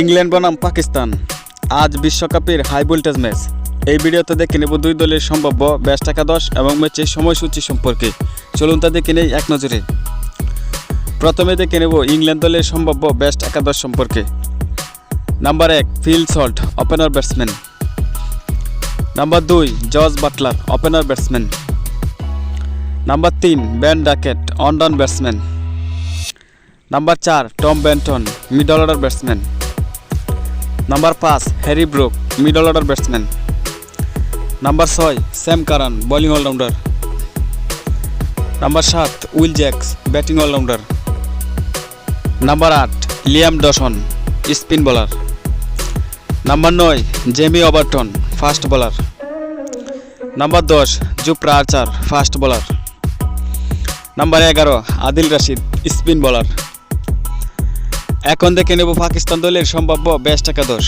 England বনাম পাকিস্তান আজ বিশ্বকাপের হাই ভোল্টেজ ম্যাচ। এই ভিডিওতে দেখে নেব দুই দলের সম্ভাব্য বেস্ট একাদশ এবং ম্যাচের সময়সূচি সম্পর্কে। চলুন তা দেখে নেই এক নজরে। প্রথমে দেখে নেব ইংল্যান্ড দলের সম্ভাব্য বেস্ট একাদশ সম্পর্কে। Number 1 Phil Salt, opener batsman. Number 2 George Buttler, opener batsman. Number 3 Ben Duckett, one down batsman. Number 4 Tom Banton, middle order batsman. Number 5 Harry Brook, middle order batsman. Number 6 Sam Curran, bowling allrounder. Number 7 Will Jacks, batting allrounder. Number 8 Liam Dawson, spin bowler. Number 9 Jamie Overton, fast bowler. Number 10 Jofra Archer, fast bowler. Number 11 Adil Rashid, spin bowler. এখন দেখে নেব পাকিস্তান দলের সম্ভাব্য best একাদশ।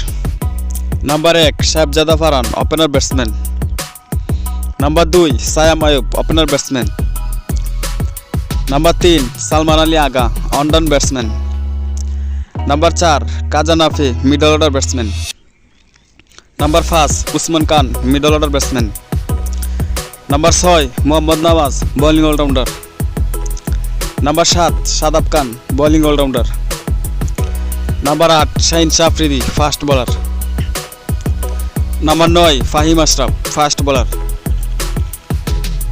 Number 1 Shahzada Farhan, opener batsman. Number 2 Saim Ayub, opener batsman. Number 3 Salman Ali Agha, on down batsman. Number 4 Khawaja Nafay, middle order batsman. Number 5 Usman Khan, middle order batsman. Number 6 Mohammad Nawaz, bowling allrounder. Number 7 Shadab Khan, bowling allrounder. Number 8 Shaheen Shah Afridi, fast bowler. Number 9 Faheem Ashraf, fast bowler.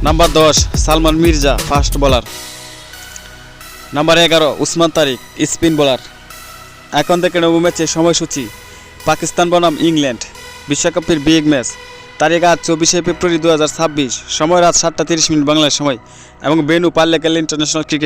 Number 10 Salman Mirza, fast bowler. Number 11 Usman Tariq, spin bowler. এখন থেকে নেব ম্যাচের সময়সূচি। পাকিস্তান বনাম England, বিশ্বকাপের big match. তারিখ আজ 24 ফেব্রুয়ারি 2026, সময় রাত 7:30 বাংলাদেশ সময় এবং বেনু পাল্লেকেল ইন্টারন্যাশনাল ক্রিকেট।